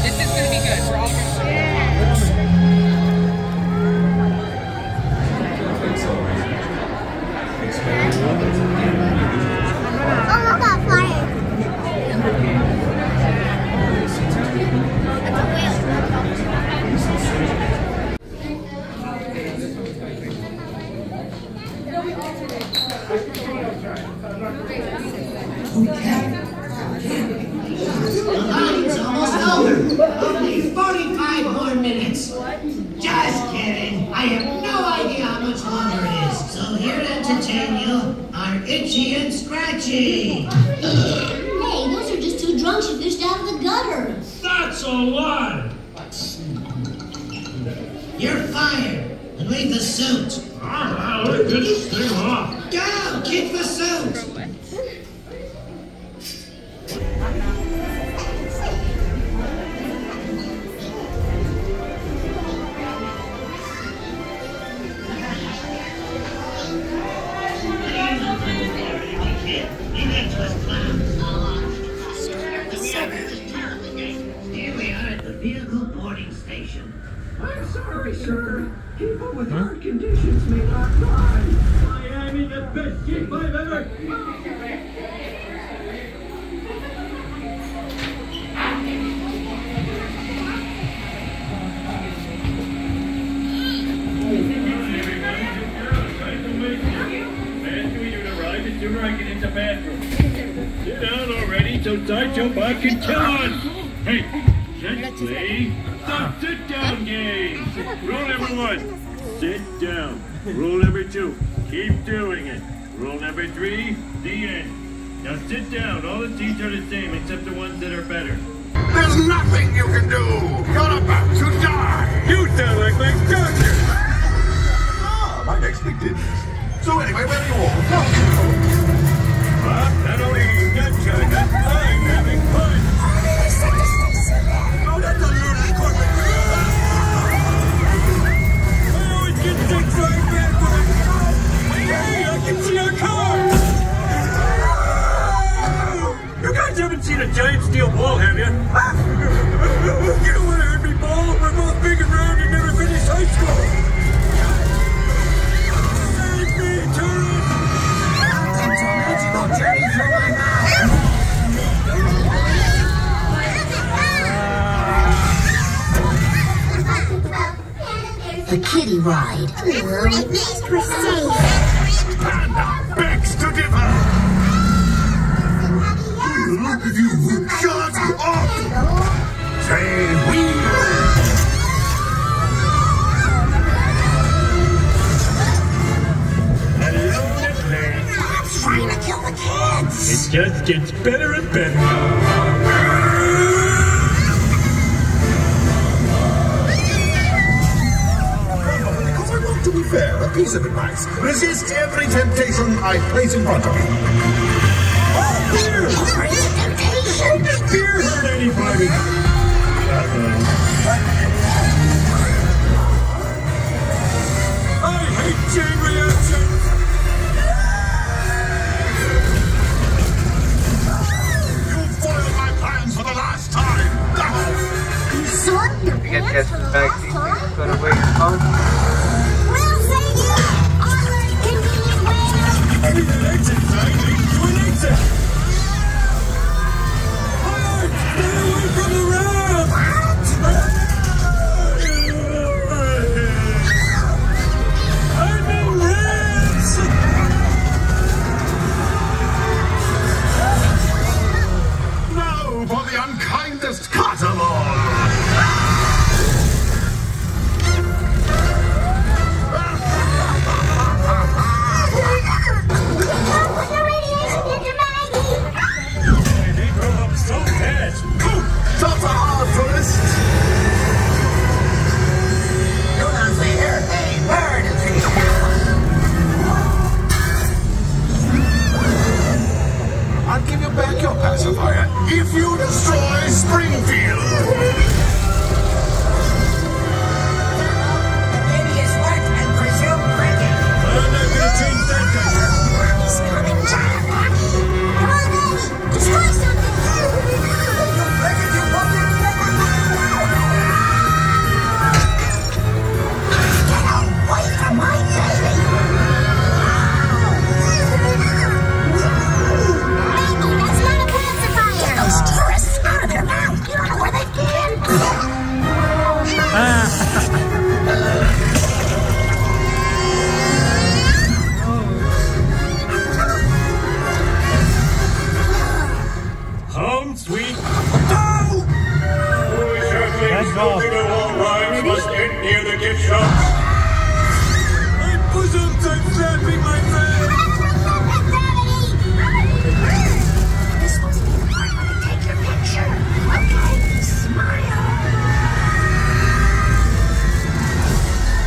This is going to be good for all of us. Oh, look at fire. It's almost over. Only 45 more minutes. Just kidding. I have no idea how much longer it is. So here to entertain you are Itchy and Scratchy. Hey, those are just two drunks who fished out of the gutter. That's a lie! You're fired. And leave the suit. I'll let this thing off. Go! Keep the suit! Here we are at the vehicle boarding station. I'm sorry, sir. People with heart conditions may not drive. Miami, the best shape I've ever... The sooner I get into the bathroom. Sit down already so Sideshow Bob can kill us. Hey, gently. Stop sit down game. Rule number 1. Sit down. Rule number 2. Keep doing it. Rule number 3. The end. Now sit down. All the seats are the same except the ones that are better. There's nothing you can do. You're about to die. You sound like my doctor. Ah, my next big business. So anyway, where are you all from? Not only you got China, I'm having fun. Oh, that's a little corporate. I always get sick right back when I go. Hey, I can see our car. You guys haven't seen a giant steel ball, have you? You don't want to hurt me, ball. We're both big and round and never finished high school. The kiddie ride. At least we're safe. Panda begs to differ. Will you shut up? Say we. Trying to kill the kids. It just gets better and better. To be fair, a piece of advice. Resist every temptation I place in front of you. Fear hurt anybody. I hate chain reactions. You foiled my plans for the last time. You get tested in the back seat. Gonna wait your phone. We'll save you! Always convenient way! I need an exit sign leading to an exit. Alright, stay away from the ramp. I'm in ramps. Now for the unkindest cut of all. I'll give you back your pacifier if you destroy Springfield. Maybe it's wet and presume cricket. I'm not gonna change that diaper. He's coming, John. Come on, baby. Destroy something. home, sweet. Earthlings smoking on all rides must end near the gift shops. My bosoms are flapping, my friend. This was the part where they take your picture. Okay, smile.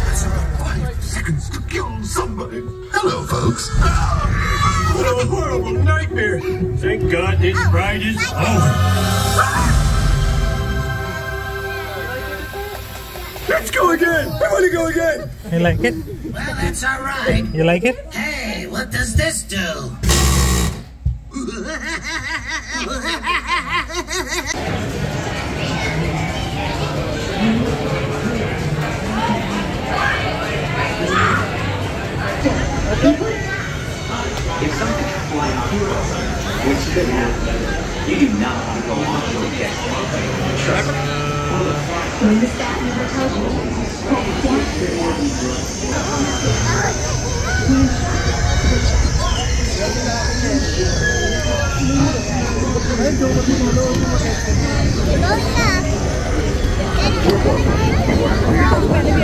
That's about 5 seconds to kill somebody. Hello, folks. What a horrible nightmare. Thank God this ride is over. Let's go again! I want to go again! You like it? Well, that's all right. You like it? Hey, what does this do? If something is flying through us, which could happen, you do not want to go on to a destination. Trust me. When the staff never tells you,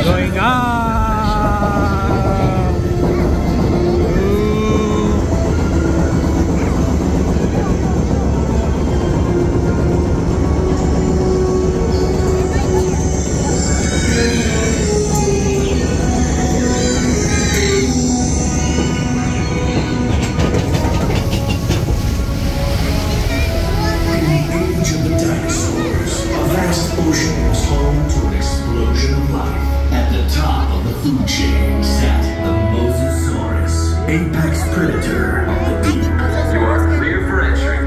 Going up. Apex predator of the deep. You are clear for entry.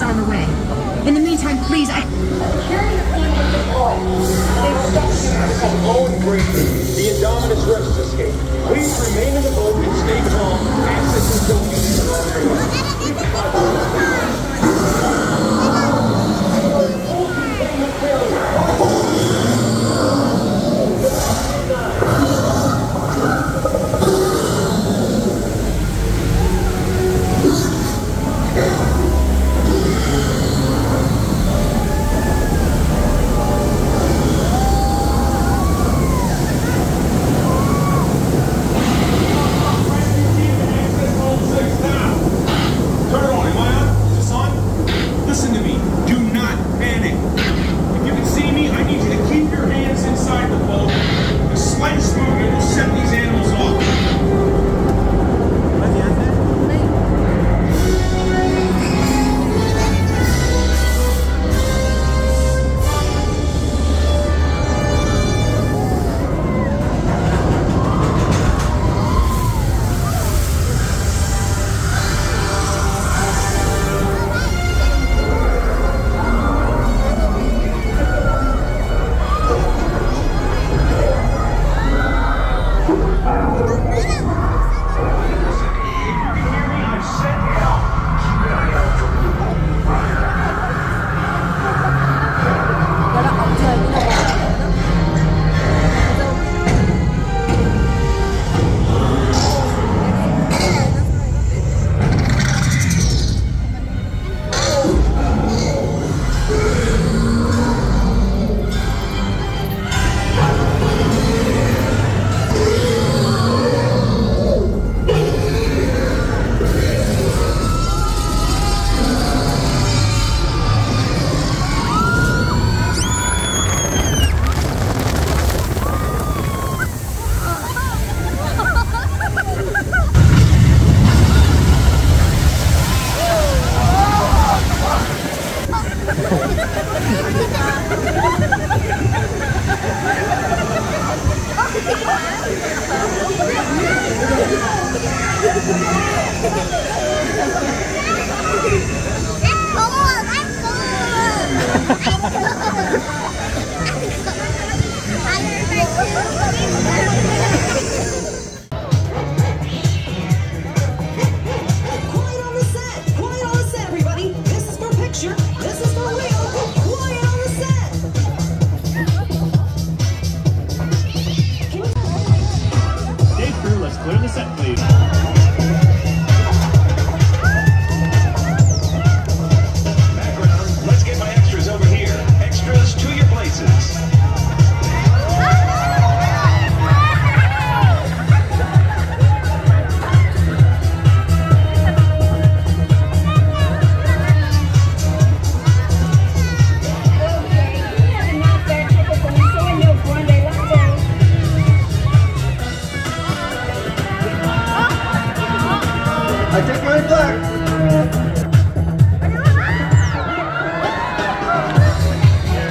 on the way. In the meantime, please, Security team is deployed. Lone breakthrough. The Indominus Rex escape. Please remain in the boat and stay calm.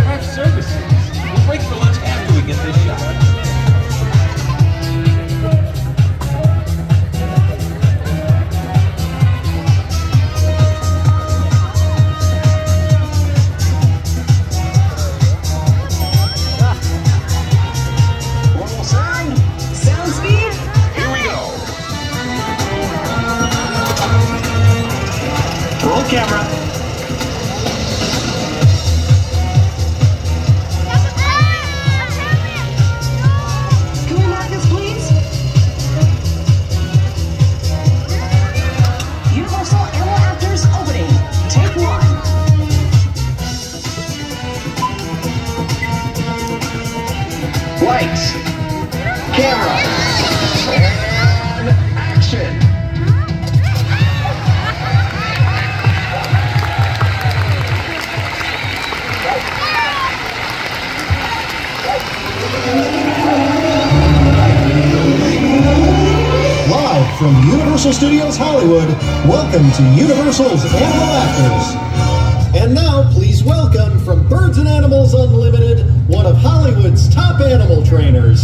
Access is From Universal Studios Hollywood, welcome to Universal's Animal Actors. And now, please welcome from Birds and Animals Unlimited, one of Hollywood's top animal trainers.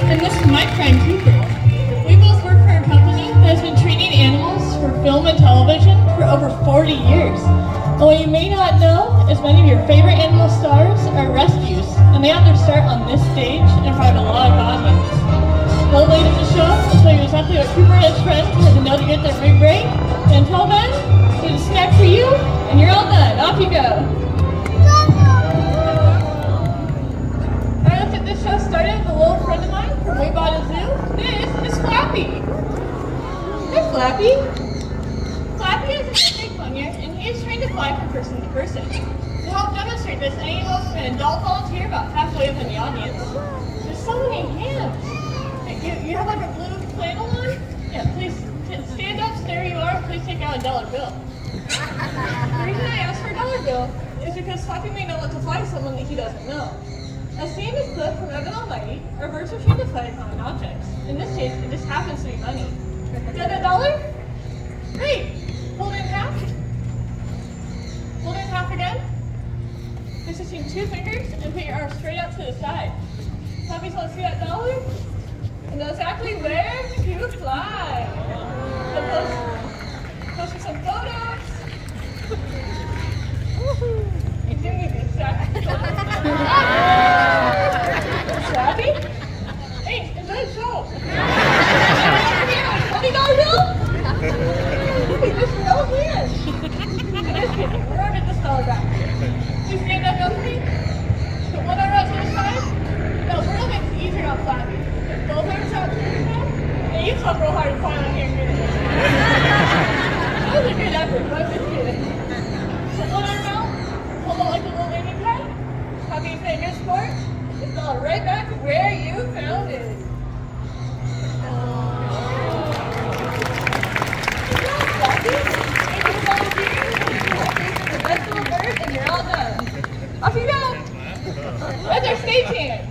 And this is my friend Cooper. We both work for a company that has been training film and television for over 40 years. And what you may not know is many of your favorite animal stars are rescues, and they have their start on this stage in front of a live audience. Well, later in the show, I'll tell you exactly what Cooper and his friends had to know to get their big break. And until then, there's a snack for you, and you're all done. Off you go. Alright, let's get this show started with a little friend of mine from way by the zoo. This is Flappy. Hey, Flappy. Flappy is a big funnier, and he is trained to fly from person to person. To help demonstrate this, I need an adult volunteer about halfway up in the audience. There's so many hands. You have like a blue flannel on? Yeah, please stand up, there you are, please take out a $1 bill. The reason I asked for a $1 bill is because Flappy may know what to fly to someone that he doesn't know. A scene is clipped from Evan Almighty, or birds are trained to fly upon objects. In this case, it just happens to be money. Get a $1? Great! Hold it in half. Hold it in half again. Place between 2 fingers and put your arm straight out to the side. Flappy's want to see that $1? And know exactly where to fly. So post for some photos. You do need the exact photos. Flappy? Hey, is that a show? $20 bill? Hey, this is all here. Just kidding. We're gonna get this $1 back. Please stand up for me. Put one arm out to the side. No, we're gonna make it easier on Flappy. Both arms out to the side. And you talk real hard to fly on here. That was a good effort, but I'm just kidding. Put one arm out. Hold on like a little landing pad. Happy you say good sport? It's all right back where you found it. And you're all done. Off you go! That's our stage hand.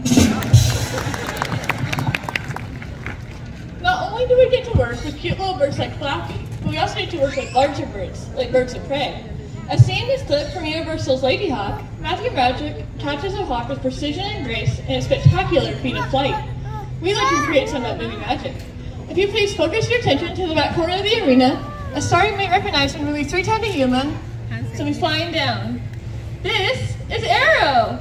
Not only do we get to work with cute little birds like Flappy, but we also get to work with larger birds, like birds of prey. A scene is clipped from Universal's Lady Hawk. Matthew Broderick captures a hawk with precision and grace in a spectacular feat of flight. We like to create some of that movie magic. If you please focus your attention to the back corner of the arena, a star you may recognize from the movie 3 Times a Human, so we're flying down. This is Arrow!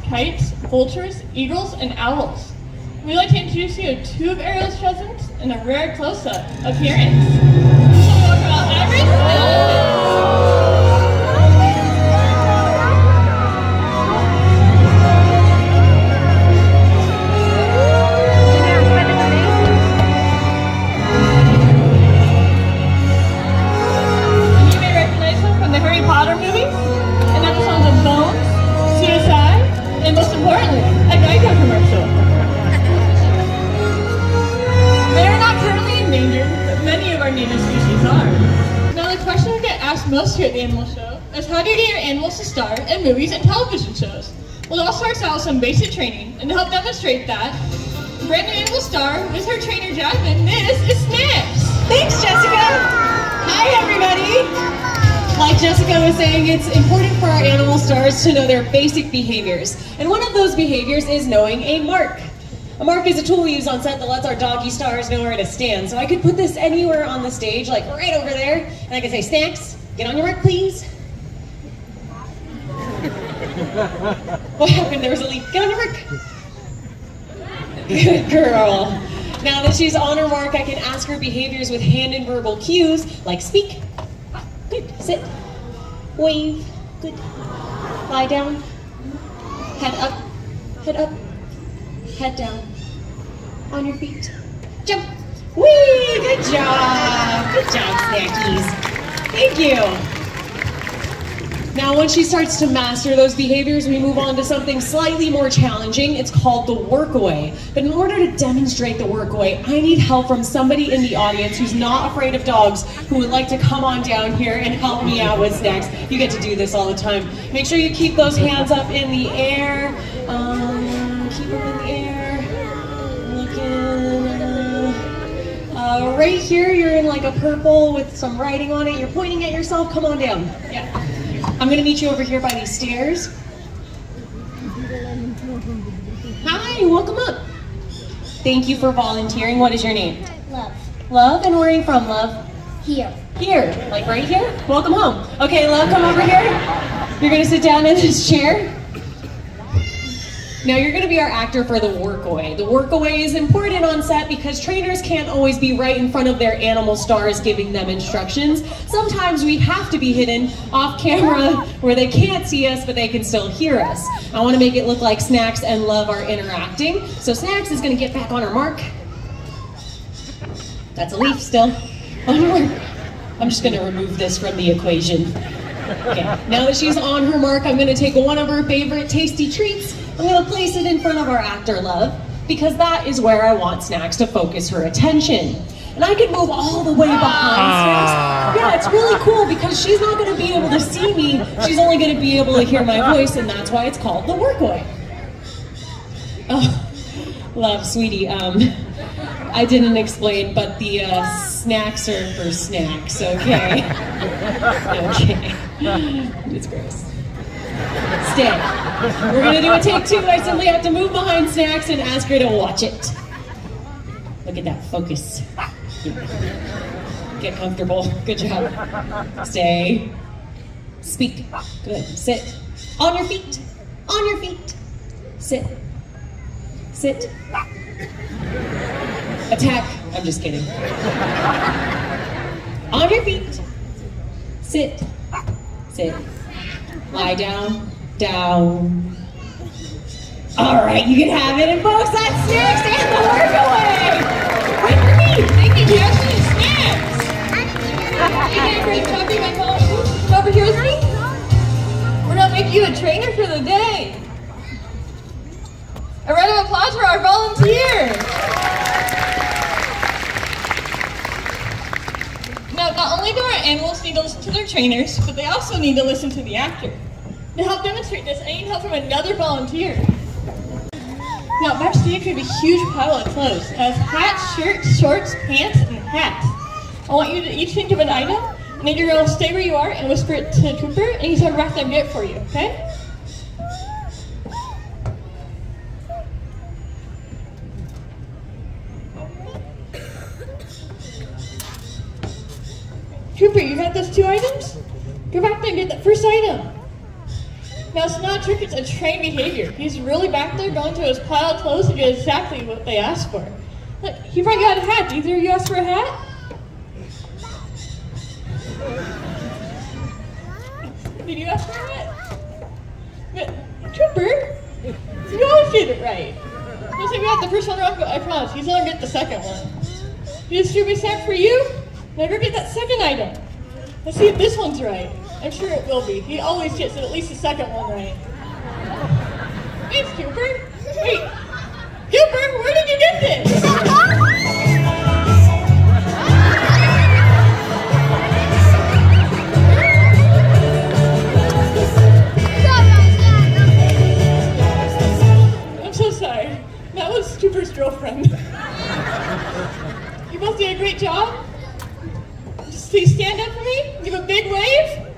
Kites, vultures, eagles, and owls. We'd like to introduce you to 2 of Arrow's cousins in a rare close-up appearance. So we talk about Iris and you may recognize them from the Harry Potter movies and episodes of Bones, CSI, and most importantly, a Geico commercial. They are not currently endangered, but many of our native species are. Now the question we get asked most here at the Animal Show is how do you get your animals to star in movies and television shows? Well, it all starts out with some basic training, and to help demonstrate that, brand new animal star with her trainer Jasmine, this is Snaps! Thanks, Jessica! Hi, everybody! Like Jessica was saying, it's important for our animal stars to know their basic behaviors. And one of those behaviors is knowing a mark. A mark is a tool we use on set that lets our doggy stars know where to stand. So I could put this anywhere on the stage, like right over there, and I can say, Snacks, get on your mark, please. What happened? There was a leak. Get on your mark. Good girl. Now that she's on her mark, I can ask her behaviors with hand and verbal cues, like speak. Good. Sit. Wave. Good. Lie down. Head up. Head up. Head down. On your feet. Jump. Whee! Good job. Good job, Snackies. Thank you. Now, once she starts to master those behaviors, we move on to something slightly more challenging. It's called the workaway. But in order to demonstrate the workaway, I need help from somebody in the audience who's not afraid of dogs, who would like to come on down here and help me out with Snacks. You get to do this all the time. Make sure you keep those hands up in the air. Keep them in the air. Looking. Right here, you're in like a purple with some writing on it. You're pointing at yourself. Come on down. Yeah. I'm going to meet you over here by these stairs. Hi, welcome up. Thank you for volunteering. What is your name? Love. Love, and where are you from, Love? Here. Here, like right here? Welcome home. Okay, Love, come over here. You're going to sit down in this chair. Now, you're going to be our actor for the workaway. The workaway is important on set because trainers can't always be right in front of their animal stars giving them instructions. Sometimes we have to be hidden off camera where they can't see us, but they can still hear us. I want to make it look like Snacks and Love are interacting. So Snacks is going to get back on her mark. That's a leaf still. I'm just going to remove this from the equation. Okay. Now that she's on her mark, I'm going to take one of her favorite tasty treats. I'm going to place it in front of our actor, Love, because that is where I want Snacks to focus her attention. And I can move all the way behind Snacks. Yeah, it's really cool because she's not going to be able to see me. She's only going to be able to hear my voice, and that's why it's called the workaway. Oh, Love, sweetie, I didn't explain, but the snacks are for snacks, okay? Okay. It's gross. Stay. We're gonna do a take two. I simply have to move behind Snacks and ask her to watch it. Look at that, focus. Get comfortable, good job. Stay. Speak, good, sit. On your feet, on your feet. Sit, sit. Attack, I'm just kidding. On your feet, sit, sit. Lie down, down. All right, you can have it. And folks, that's Snacks and the workaway. Wait for me. Thank you, Jesse and Snacks. You did a great job being my volunteer. Come over here with me. We're gonna make you a trainer for the day. A round of applause for our volunteer. Now, not only do our animals need to listen to their trainers, but they also need to listen to the actor. To help demonstrate this, I need help from another volunteer. Now, backstage we have a huge pile of clothes. It has hats, shirts, shorts, pants, and hats. I want you to each think of an item, and then you're going to stay where you are and whisper it to Cooper, and he's going to wrap them get for you, okay? Cooper, you got those two items? Go back there and get that first item. Now, it's not a trick, it's a trained behavior. He's really back there going to his pile of clothes to get exactly what they asked for. Look, he probably got a hat. Did either of you ask for a hat? Did you ask for a hat? But, Cooper, you always get it right. Let's say we got the first one wrong, but I promise, he's only get the second one. Did this be snack for you? Now go get that second item. Let's see if this one's right. I'm sure it will be. He always gets at least the second one right. Thanks, Cooper. Wait, Cooper, where did you get this? I'm so sorry. That was Cooper's girlfriend. You both did a great job. Just please stand up for me. Give a big wave.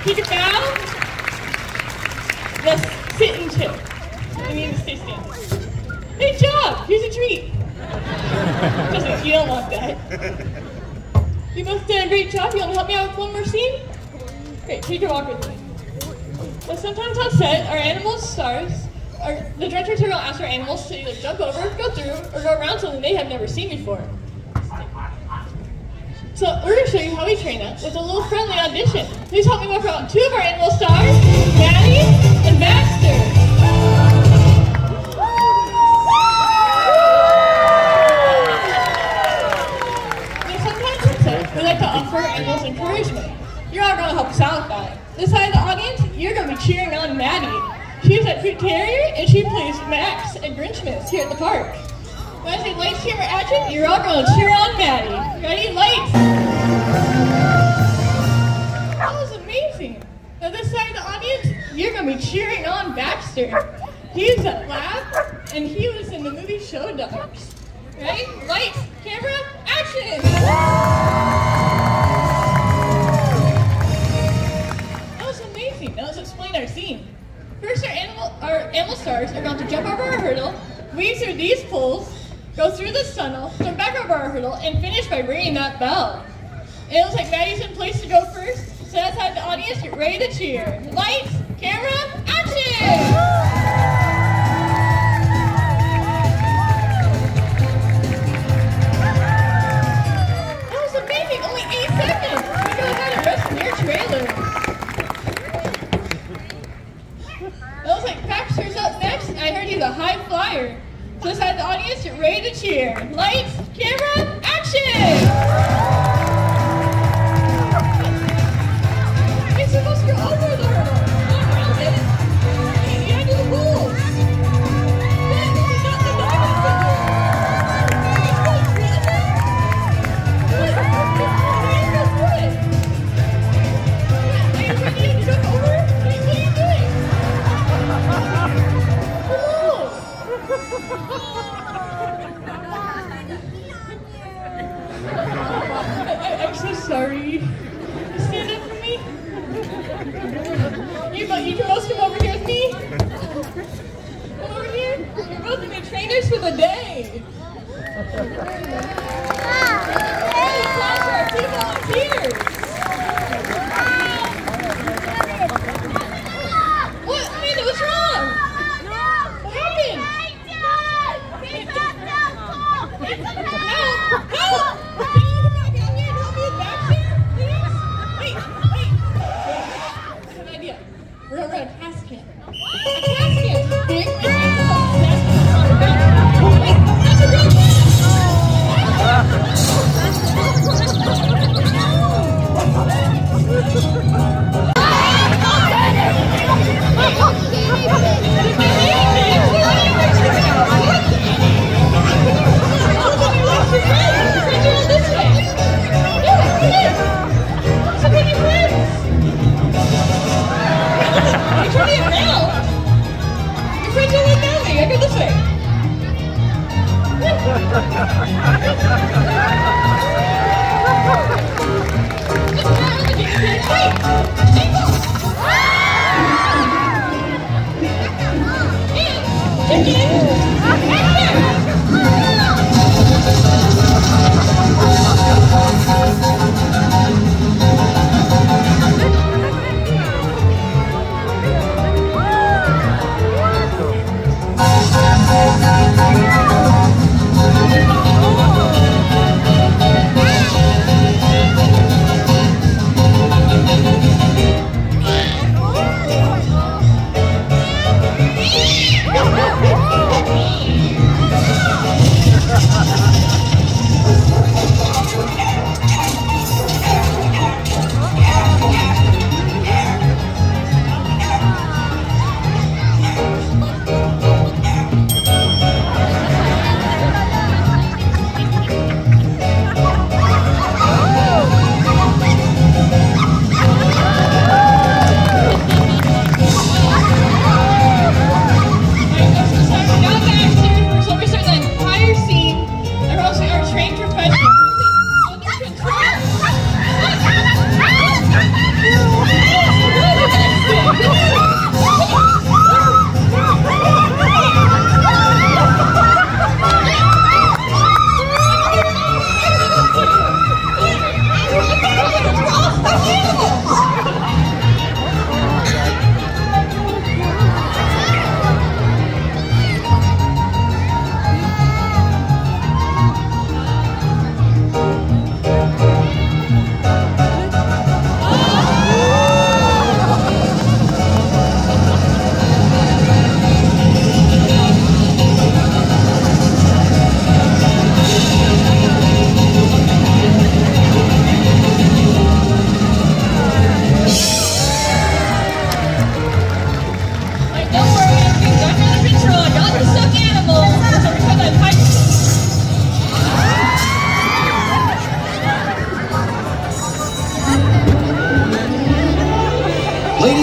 Take a bow. Let's sit and chill. I need to stay standing. Great job. Here's a treat. Just you don't want that. You both did a great job. You want to help me out with one more scene? Great. Take a walk with me. Now, sometimes on set, our animals, stars, the directors will ask our animals to either jump over, go through, or go around something they have never seen before. So we're going to show you how we train up with a little friendly audition. Please help me welcome out two of our animal stars, Maddie and Baxter. Now sometimes mindset. We like to offer animals encouragement. You're all going to help us out with that. This side of the audience, you're going to be cheering on Maddie. She's a Hoot Terrier, and she plays Max and Grinchmas here at the park. When I say lights, camera, action, you're all going to cheer on Maddie. Ready? Lights! That was amazing. Now this side of the audience, you're going to be cheering on Baxter. He's a lab, and he was in the movie Show Dogs. Ready? Lights, camera, action! That was amazing. Now let's explain our scene. First, our animal stars are going to jump over a hurdle, weave through these poles, go through this tunnel, jump back over our hurdle, and finish by ringing that bell. It looks like Maddie's in place to go first, so that's how the audience get ready to cheer. Lights, camera, action! That was amazing, only 8 seconds! We go ahead and rest in your trailer. It looks like Baxter's up next. I heard he's a high flyer. So let's have the audience get ready to cheer. Lights, camera, action! You're supposed to go over the hurdle, not around it. You gotta do the rules. This is not the diamond finger. You're supposed to do it. Are you ready to jump over? What are you doing? I'm so sorry. Stand up for me. You can both come over here with me. Come over here. You're both going to be trainers for the day. Hey, class for our 2 volunteers. What? Amanda, what's wrong? What happened? Help! Can you come back out here and help me with Baxter, please? Wait. I have an idea. We're gonna run a task camp. A task camp! Big mission. Wait, that's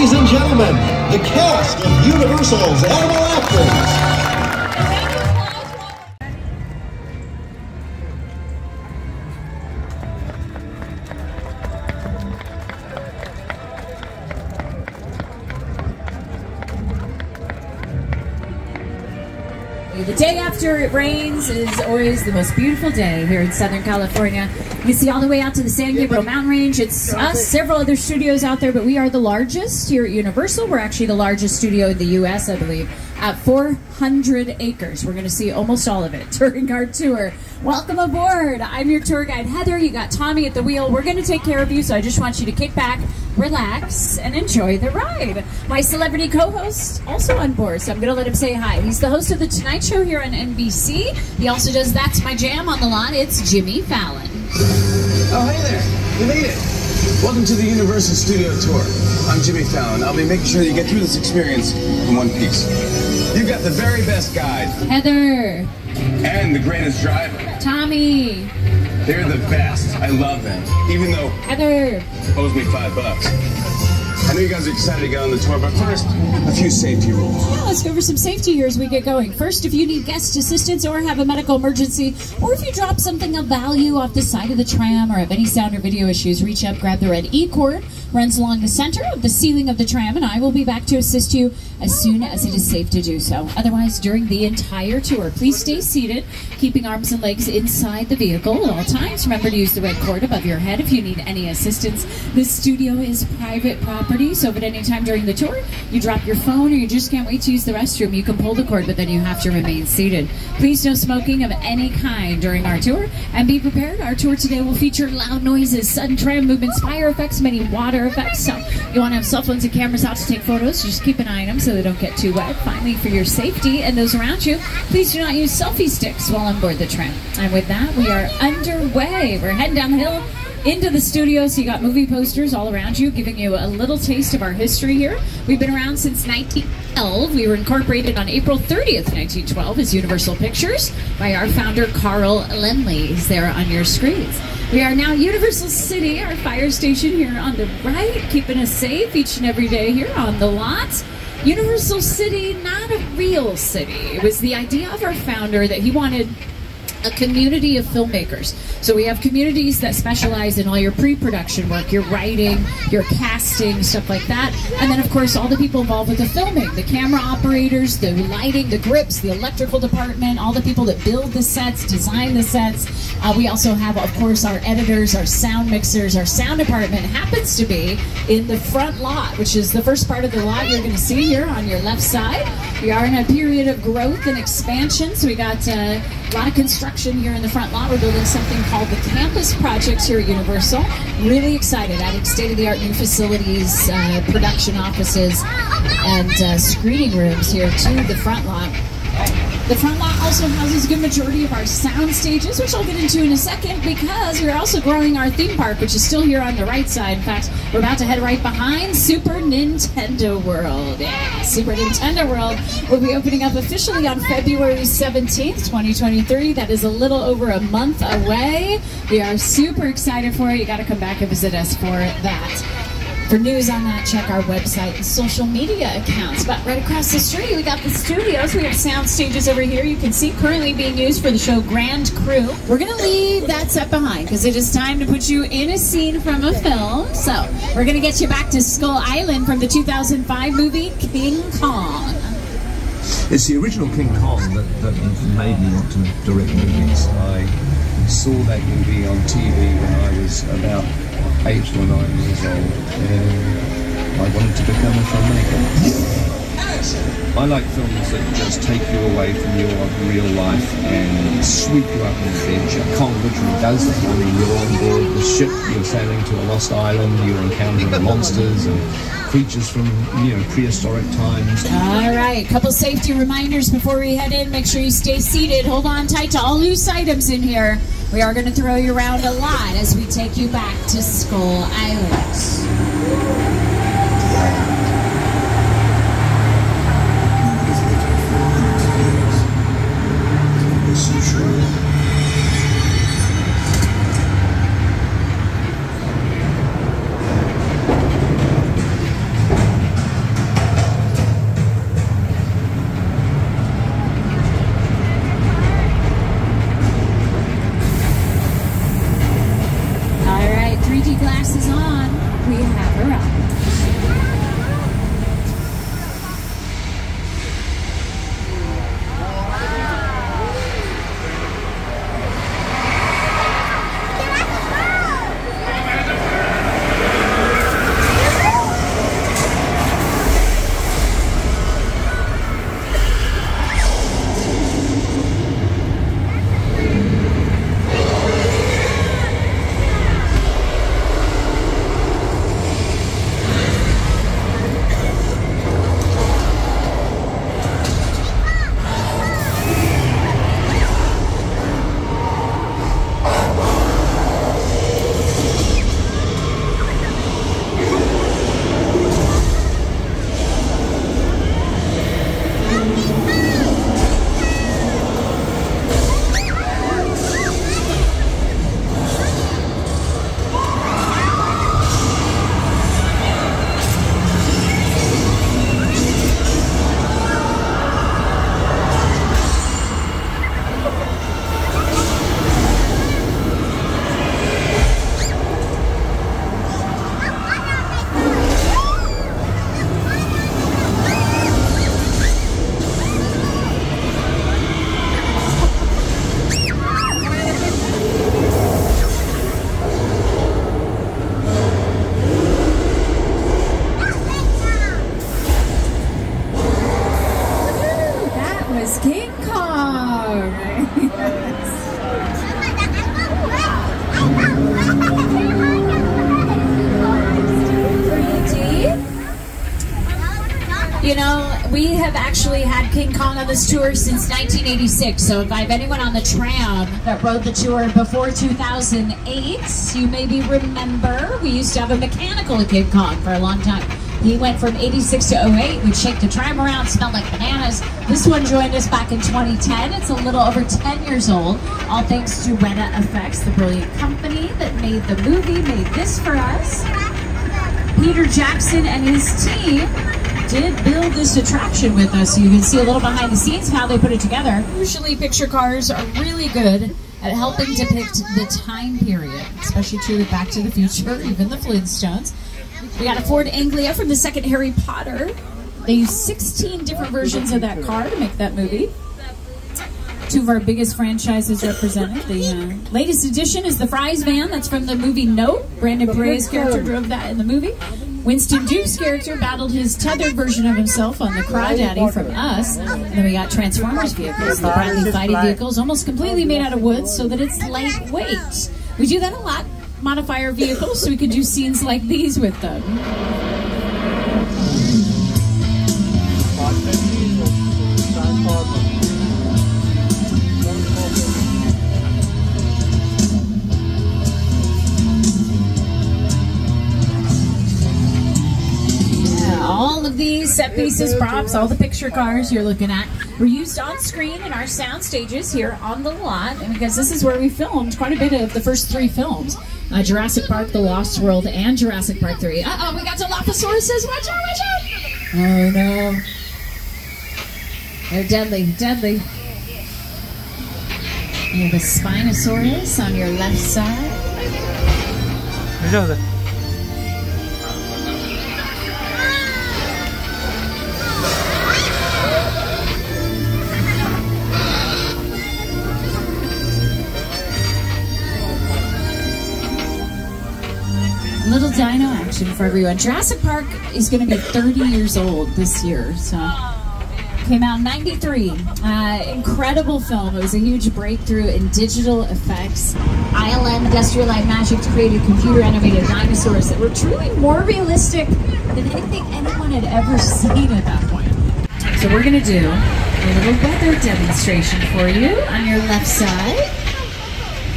Ladies and gentlemen, the cast of Universal's Animal Actors. The day after it rains is always the most beautiful day here in Southern California. You can see all the way out to the San Gabriel Mountain Range. It's us, several other studios out there, but we are the largest here at Universal. We're actually the largest studio in the U.S., I believe, at 400 acres. We're going to see almost all of it during our tour. Welcome aboard. I'm your tour guide, Heather. You got Tommy at the wheel. We're going to take care of you, so I just want you to kick back, relax, and enjoy the ride. My celebrity co-host also on board, so I'm going to let him say hi. He's the host of The Tonight Show here on NBC. He also does That's My Jam on the lot. It's Jimmy Fallon. Oh, hey there. You made it. Welcome to the Universal Studio Tour. I'm Jimmy Fallon. I'll be making sure that you get through this experience in one piece. You've got the very best guide. Heather. And the greatest driver. Tommy. They're the best. I love them. Even though Heather owes me $5. I know you guys are excited to get on the tour, but first, a few safety rules. Yeah, let's go over some safety here as we get going. First, if you need guest assistance or have a medical emergency, or if you drop something of value off the side of the tram or have any sound or video issues, reach up, grab the red E-cord, runs along the center of the ceiling of the tram, and I will be back to assist you as soon as it is safe to do so. Otherwise, during the entire tour, please stay seated, keeping arms and legs inside the vehicle at all times. Remember to use the red cord above your head if you need any assistance. This studio is private property, so if at any time during the tour you drop your phone or you just can't wait to use the restroom, you can pull the cord, but then you have to remain seated. Please no smoking of any kind during our tour, and be prepared. Our tour today will feature loud noises, sudden tram movements, fire effects, many water effects, so you want to have cell phones and cameras out to take photos. Just keep an eye on them so they don't get too wet. Finally, for your safety and those around you, please do not use selfie sticks while on board the tram. And with that, we are underway. We're heading down the hill into the studio, so you got movie posters all around you, giving you a little taste of our history here. We've been around since 1912. We were incorporated on April 30th, 1912 as Universal Pictures by our founder, Carl Laemmle. He's there on your screens. We are now Universal City, our fire station here on the right, keeping us safe each and every day here on the lot. Universal City, not a real city. It was the idea of our founder that he wanted a community of filmmakers. So we have communities that specialize in all your pre-production work, your writing, your casting, stuff like that. And then of course all the people involved with the filming, the camera operators, the lighting, the grips, the electrical department, all the people that build the sets, design the sets. We also have of course our editors, our sound mixers. Our sound department happens to be in the front lot, which is the first part of the lot you're going to see here on your left side. We are in a period of growth and expansion, so we got a lot of construction here in the front lot. We're building something called the Campus Projects here at Universal. Really excited, adding state-of-the-art new facilities, production offices, and screening rooms here to the front lot. The front lot also houses a good majority of our sound stages, which I'll get into in a second, because we're also growing our theme park, which is still here on the right side. In fact, we're about to head right behind Super Nintendo World. Yeah, Super Nintendo World will be opening up officially on February 17th, 2023. That is a little over a month away. We are super excited for it. You got to come back and visit us for that. For news on that, check our website and social media accounts. But right across the street, we got the studios. We have sound stages over here. You can see currently being used for the show Grand Crew. We're going to leave that set behind because it is time to put you in a scene from a film. So we're going to get you back to Skull Island from the 2005 movie King Kong. It's the original King Kong that made me want to direct movies. I saw that movie on TV when I was about 8 or 9 years old, and I wanted to become a filmmaker. I like films that just take you away from your real life and sweep you up an adventure. Kong literally does that. I mean, you're on board the ship, you're sailing to a lost island, you're encountering monsters and creatures from, prehistoric times. All right, couple safety reminders before we head in. Make sure you stay seated. Hold on tight to all loose items in here. We are going to throw you around a lot as we take you back to Skull Island. passes on, we have arrived. You know, we have actually had King Kong on this tour since 1986, so if I have anyone on the tram that rode the tour before 2008, you maybe remember we used to have a mechanical King Kong for a long time. He went from 86 to 08, we'd shake the tram around, smelled like bananas. This one joined us back in 2010. It's a little over 10 years old, all thanks to Retta Effects, the brilliant company that made the movie, made this for us. Peter Jackson and his team did build this attraction with us, so you can see a little behind the scenes of how they put it together. Usually picture cars are really good at helping depict the time period, especially true with Back to the Future, even the Flintstones. We got a Ford Anglia from the second Harry Potter. They used 16 different versions of that car to make that movie. Two of our biggest franchises represented. The latest addition is the Fry's van. That's from the movie Nope. Brandon Pereira's character drove that in the movie. Winston Duke's character battled his tethered version of himself on the Crawdaddy from Us. And then we got Transformers vehicles, the Bradley fighting vehicles, almost completely made out of wood so that it's lightweight. We do that a lot. Modify our vehicles so we can do scenes like these with them. All of these set pieces, props, all the picture cars you're looking at were used on screen in our sound stages here on the lot, and because this is where we filmed quite a bit of the first three films. Jurassic Park, The Lost World, and Jurassic Park 3. Uh-oh, we got Dilophosauruses! Watch out, watch out! Oh no. They're deadly, deadly. You have a Spinosaurus on your left side. Little dino action for everyone. Jurassic Park is going to be 30 years old this year, so came out in '93. Incredible film. It was a huge breakthrough in digital effects. ILM, Industrial Light Magic, created computer-animated dinosaurs that were truly more realistic than anything anyone had ever seen at that point. So we're going to do a little weather demonstration for you on your left side.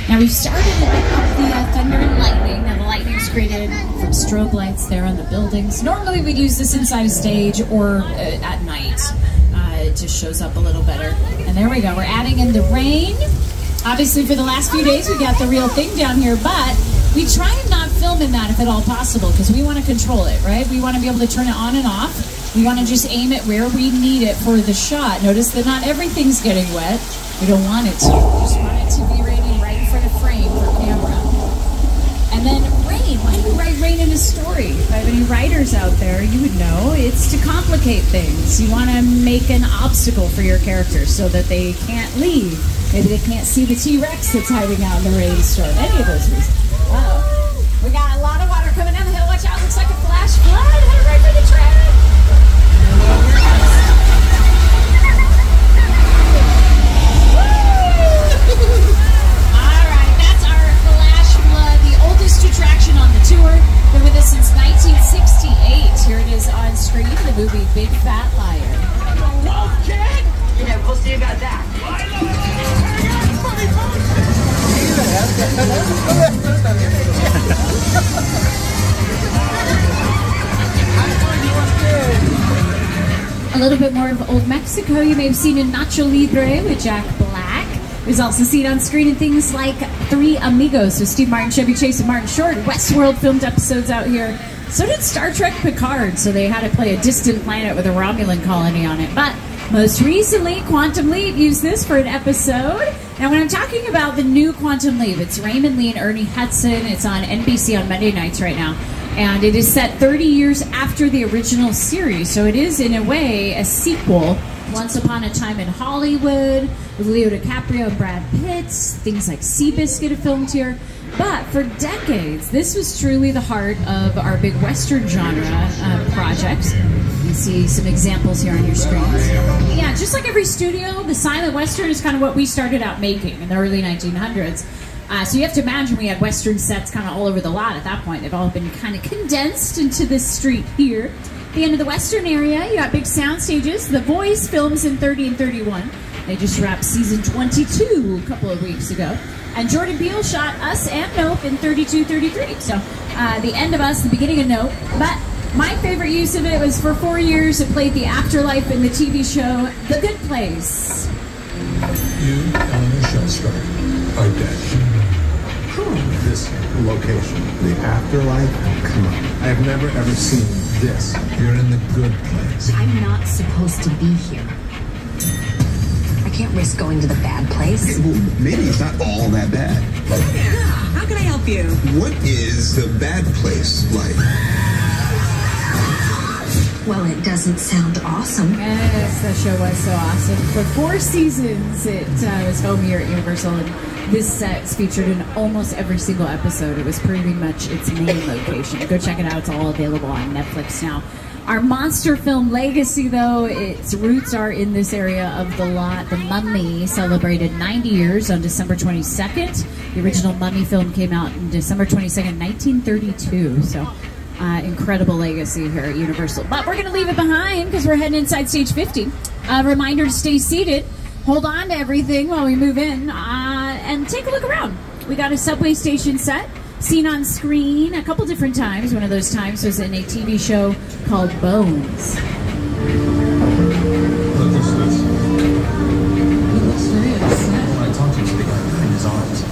Now we've started up the thunder and lightning. Now the lightning's created from strobe lights there on the buildings. Normally we'd use this inside a stage or at night. It just shows up a little better. And there we go. We're adding in the rain. Obviously for the last few days we got the real thing down here, but we try and not film in that if at all possible because we want to control it, right? We want to be able to turn it on and off. We want to just aim it where we need it for the shot. Notice that not everything's getting wet. We don't want it to. We just want it to be raining right in front of frame for camera. And then rain. Why do strain in a story. If I have any writers out there, you would know it's to complicate things. You want to make an obstacle for your characters so that they can't leave. Maybe they can't see the T-Rex that's hiding out in the rainstorm. Any of those reasons. We got a lot of water coming down the hill. Watch out, looks like a flash flood. Head right for the track. Alright, that's our flash flood, the oldest attraction on the tour. Been with us since 1968. Here it is on screen, the movie Big Fat Liar. Wolf kid? Yeah, we'll see about that. A little bit more of old Mexico you may have seen in Nacho Libre with Jack Black. It was also seen on screen in things like Three Amigos with Steve Martin, Chevy Chase, and Martin Short. Westworld filmed episodes out here. So did Star Trek Picard, so they had to play a distant planet with a Romulan colony on it. But most recently, Quantum Leap used this for an episode. Now, when I'm talking about the new Quantum Leap, it's Raymond Lee and Ernie Hudson. It's on NBC on Monday nights right now. And it is set 30 years after the original series. So it is, in a way, a sequel. Once Upon a Time in Hollywood, with Leo DiCaprio and Brad Pitt. Things like Seabiscuit have filmed here. But for decades, this was truly the heart of our big Western genre projects. You see some examples here on your screens. Yeah, just like every studio, the silent Western is kind of what we started out making in the early 1900s. So you have to imagine we had Western sets kind of all over the lot at that point. They've all been kind of condensed into this street here. At the end of the Western area, you got big sound stages. The Voice films in 30 and 31. They just wrapped season 22 a couple of weeks ago. And Jordan Peele shot Us and Nope in 32, 33. So the end of Us, the beginning of Nope. But my favorite use of it was for 4 years. It played the afterlife in the TV show The Good Place. You and the show star are dead. This location, the afterlife, come on. I have never ever seen this. You're in the good place. I'm not supposed to be here. I can't risk going to the bad place. Okay, well, maybe it's not all that bad. How can I help you? What is the bad place like? Well, it doesn't sound awesome. Yes, the show was so awesome. For 4 seasons, it was home here at Universal, and this set's featured in almost every single episode. It was pretty much its main location. Go check it out. It's all available on Netflix now. Our monster film legacy, though, its roots are in this area of the lot. The Mummy celebrated 90 years on December 22nd. The original Mummy film came out on December 22nd, 1932. So incredible legacy here at Universal. But we're going to leave it behind because we're heading inside stage 50. Reminder to stay seated. Hold on to everything while we move in and take a look around. We got a subway station set, seen on screen a couple different times. One of those times was in a TV show called Bones. Look, this is. When I talked to the guy behind his arms.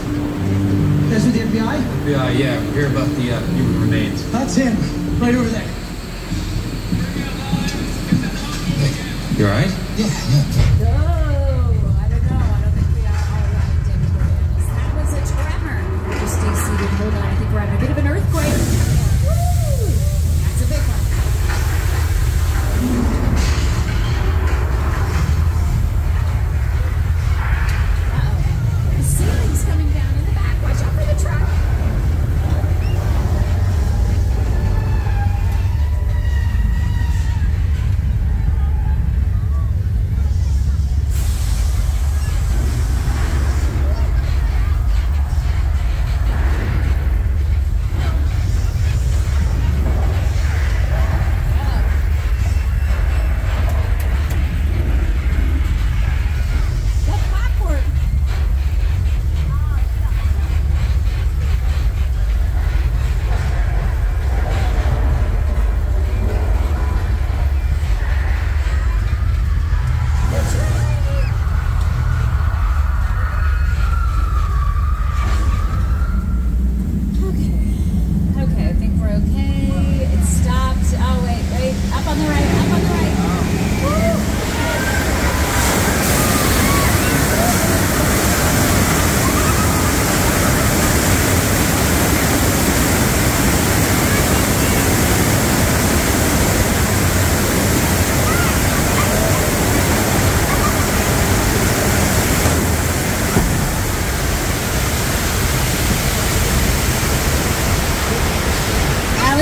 That's with the FBI? FBI, yeah. We hear about the human remains. That's him. Right over there. You alright? I Yeah. don't know. I don't think we are all right, David Williams. That was a tremor. Just stay seated. Hold on. I think we're having a bit of an earthquake. Woo! That's a big one. Uh-oh. The ceiling's coming down in the back. Watch out for the truck.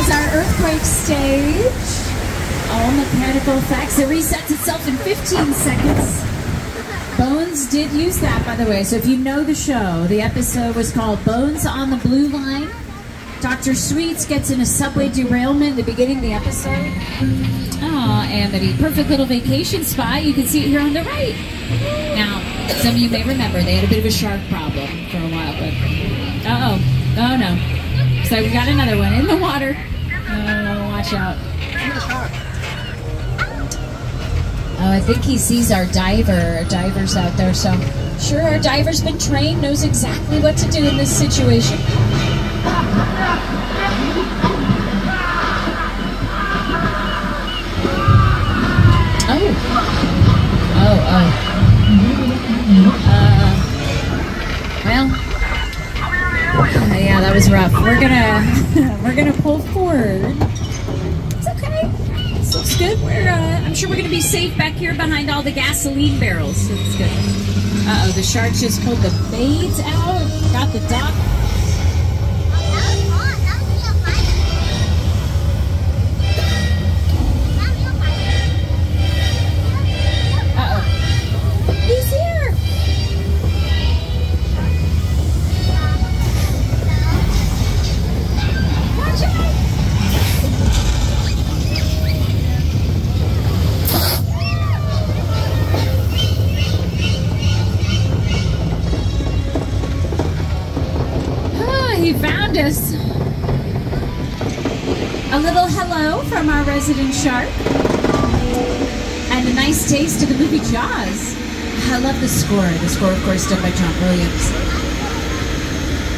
is our earthquake stage. All mechanical effects. It resets itself in 15 seconds. Bones did use that, by the way. So if you know the show, the episode was called Bones on the Blue Line. Dr. Sweets gets in a subway derailment at the beginning of the episode. Oh, Amity. Perfect little vacation spot. You can see it here on the right. Now, some of you may remember they had a bit of a shark problem for a while, but... Uh-oh. Oh, no. So we got another one in the water. Oh, watch out. Oh, I think he sees our divers out there, so sure, our diver's been trained, knows exactly what to do in this situation. Well, yeah, that was rough. We're gonna pull forward. It's okay. This looks good. I'm sure we're gonna be safe back here behind all the gasoline barrels. So it's good. Uh-oh, the shark just pulled the bait out. Got the dock. Us. A little hello from our resident shark and a nice taste of the movie Jaws. I love the score. The score, of course, done by John Williams.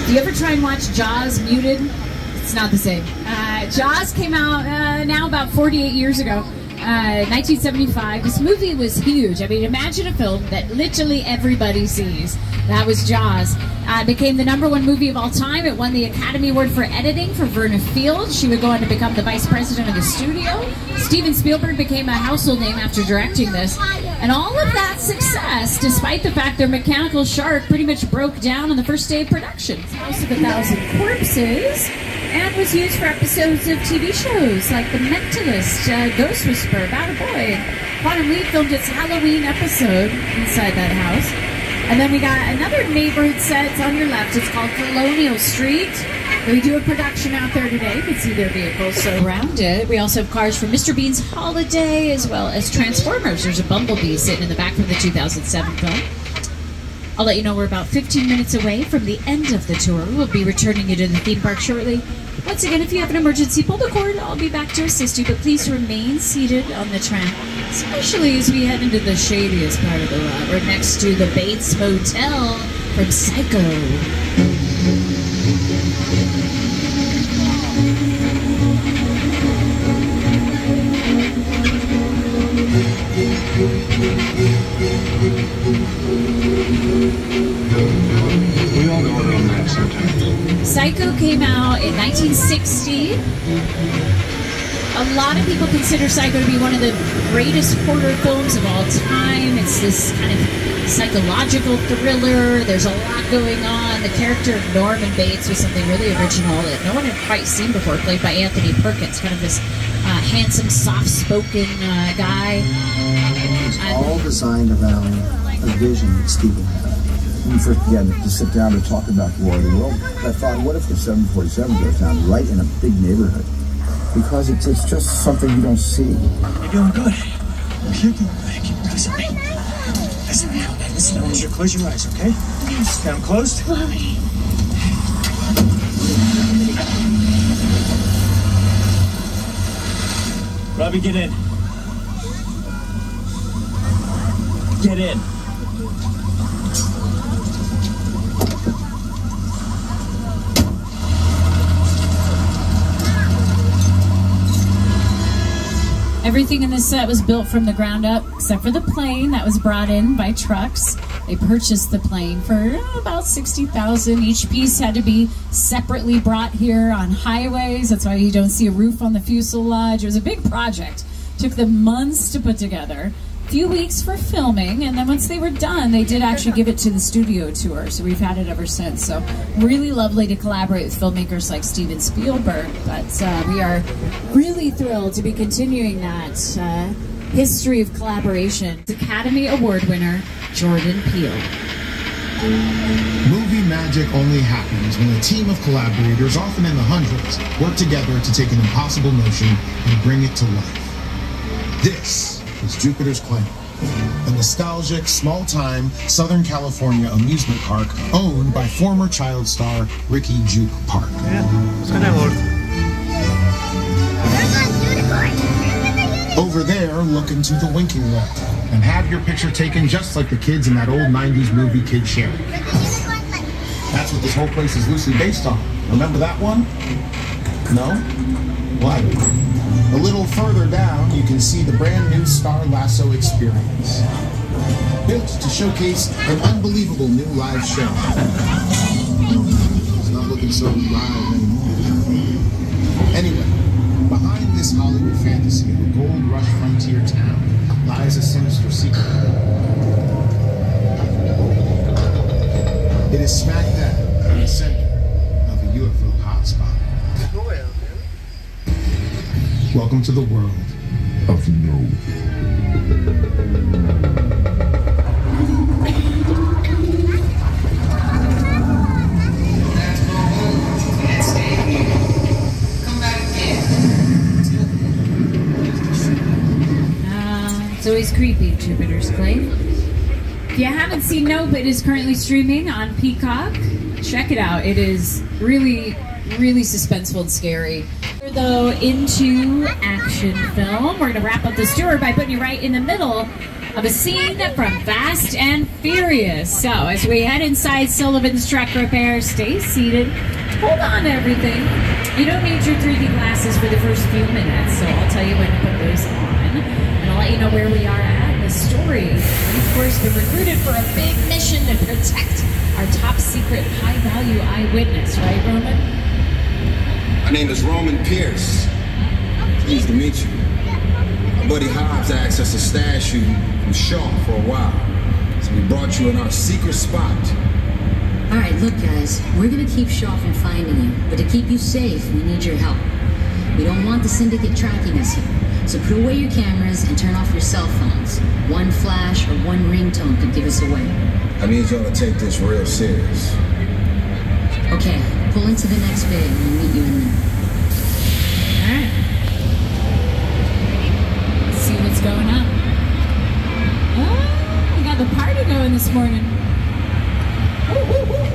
Do you ever try and watch Jaws muted? It's not the same. Jaws came out now about 48 years ago, 1975. This movie was huge. I mean, imagine a film that literally everybody sees. That was Jaws. Became the #1 movie of all time. It won the Academy Award for editing for Verna Field. She would go on to become the vice president of the studio. Steven Spielberg became a household name after directing this. And all of that success, despite the fact their mechanical shark pretty much broke down on the first day of production. House of 1,000 Corpses, and was used for episodes of TV shows like The Mentalist, Ghost Whisperer, About a Boy. Quantum Leap filmed its Halloween episode inside that house. And then we got another neighborhood set. It's on your left. It's called Colonial Street. We do a production out there today. You can see their vehicles surrounded. We also have cars from Mr. Bean's Holiday, as well as Transformers. There's a Bumblebee sitting in the back from the 2007 film. I'll let you know we're about 15 minutes away from the end of the tour. We'll be returning you to the theme park shortly. Once again, if you have an emergency, pull the cord. I'll be back to assist you, but please remain seated on the tram, especially as we head into the shadiest part of the ride. We're next to the Bates Motel from Psycho. We all go around that sometimes. Psycho came out in 1960. A lot of people consider Psycho to be one of the greatest horror films of all time. It's this kind of psychological thriller. There's a lot going on. The character of Norman Bates was something really original that no one had quite seen before, played by Anthony Perkins, kind of this handsome, soft-spoken guy. It's all designed around a vision that Steven had. When we first began to sit down to talk about War of the World, I thought, what if the 747 goes down right in a big neighborhood? Because it's just something you don't see. You're doing good. You're doing good. Keep pressing me. Listen now. Listen, I want you to close your eyes, okay? Yes. Got them closed? Robbie, get in. Get in. Everything in this set was built from the ground up, except for the plane that was brought in by trucks. They purchased the plane for about $60,000. Each piece had to be separately brought here on highways. That's why you don't see a roof on the fuselage. It was a big project. Took them months to put together. few weeks for filming, and then once they were done, they did actually give it to the studio tour, so we've had it ever since. So really lovely to collaborate with filmmakers like Steven Spielberg, but we are really thrilled to be continuing that history of collaboration. Academy Award winner Jordan Peele. Movie magic only happens when a team of collaborators, often in the hundreds, work together to take an impossible notion and bring it to life. This is Jupiter's Claim, a nostalgic, small-time Southern California amusement park owned by former child star Ricky Juke Park. Over there, look into the winking wall and have your picture taken just like the kids in that old 90s movie Kid Sharing. That's what this whole place is loosely based on. Remember that one? No? What? A little further down, you can see the brand new Star Lasso experience. Built to showcase an unbelievable new live show. It's not looking so live anymore. Anyway, behind this Hollywood fantasy of a gold rush frontier town lies a sinister secret. It is smack dab in the center of a UFO hotspot. Welcome to the world of no. It's always creepy, Jupiter's Claim. If you haven't seen Nope, it is currently streaming on Peacock. Check it out. It is really, really suspenseful and scary. Though into action film, we're going to wrap up this tour by putting you right in the middle of a scene from Fast and Furious. So as we head inside Sullivan's truck repair, stay seated, hold on to everything. You don't need your 3D glasses for the first few minutes, so I'll tell you when to put those on, and I'll let you know where we are at in the story. We've of course been recruited for a big mission to protect our top secret high value eyewitness, right, Roman? My name is Roman Pierce. Pleased to meet you. My buddy Hobbs asked us to stash you from Shaw for a while, so we brought you in our secret spot. All right, look, guys, we're gonna keep Shaw from finding you, but to keep you safe, we need your help. We don't want the syndicate tracking us here, so put away your cameras and turn off your cell phones. One flash or one ringtone could give us away. I need y'all to take this real serious. Okay, pull into the next bay and we'll meet you in there. Alright. Let's see what's going on. Oh, we got the party going this morning. Woo, woo, woo.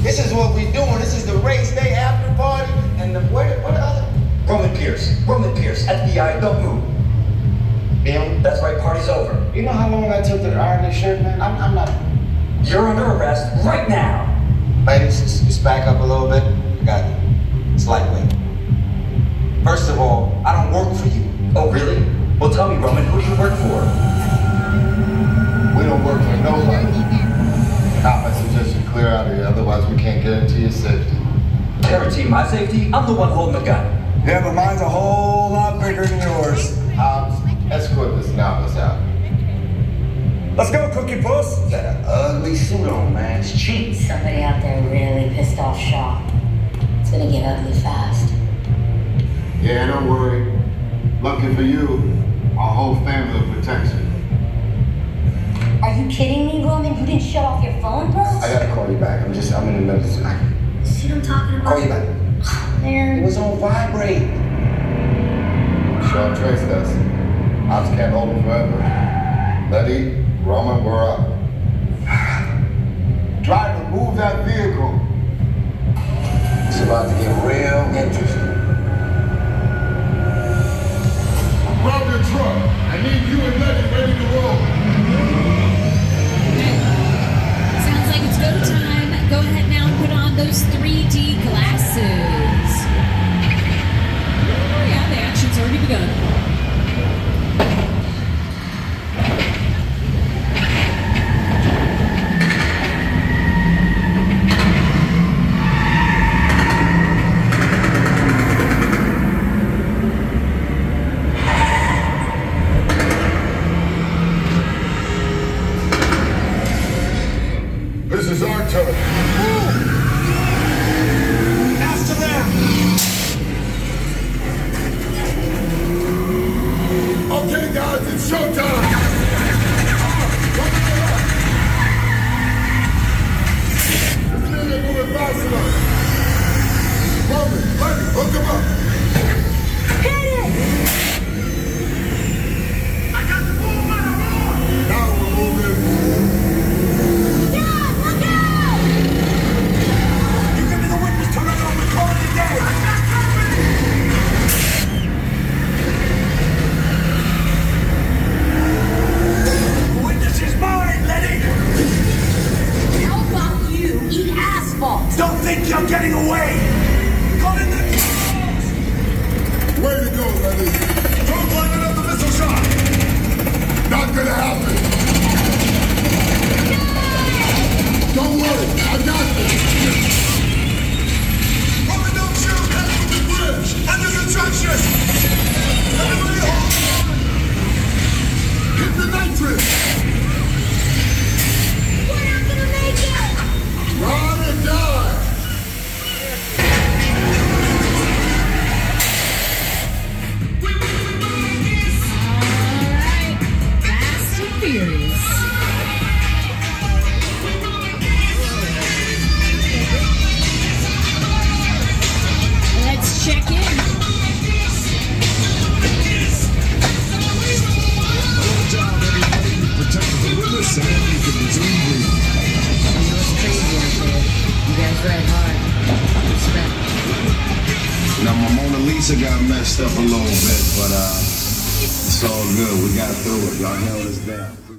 This is what we doing. This is the race day after party. And the what other? Roman Pierce, FBI, don't move. Bill? That's right, party's over. You know how long I took to iron this shirt, man? I'm not. You're under arrest right now. Ladies, just back up a little bit. I got you. It's lightweight. First of all, I don't work for you. Oh, really? Well, tell me, Roman, who do you work for? We don't work for nobody. I suggest you clear out of here, otherwise we can't guarantee your safety. Guarantee my safety? I'm the one holding the gun. Yeah, but mine's a whole lot bigger than yours. Escort this novice out. Let's go, Cookie Puss. You got an ugly suit on, man. It's cheap. Somebody out there really pissed off Shaw. It's gonna get ugly fast. Yeah, don't worry. Lucky for you, our whole family will protect you. Are you kidding me, Roman? You didn't shut off your phone, bro? I gotta call you back. I'm in the middle of See what I'm talking about? Call you back. Man. It was on vibrate. Shaw traced us. Ops can't hold him forever. Letty, Roman, we're up. Driver, move that vehicle. It's about to get real interesting. those 3D glasses. Oh yeah, the action's already begun. This is our turn. After them! Okay, guys, it's showtime. This man ain't moving fast enough. Roman, Lenny, hook him up. Hit it! I got the ball by the road. Now we're moving. Don't think you're getting away! Call in the... Way to go, Lenny. Don't line another missile shot! Not gonna happen. Don't worry, I got this. Roman, don't shoot! Head for the bridge! Under construction! Everybody hold on! Hit the nitrous! We're not gonna make it! Run and die! Alright, Fast and Furious. Let's check in. Good job, everybody. You protected the witness and you can resume breathing. It was crazy out there. You guys read hard. Respect. Now, my Mona Lisa got messed up a little bit, but it's all good. We got through it. Y'all held us down.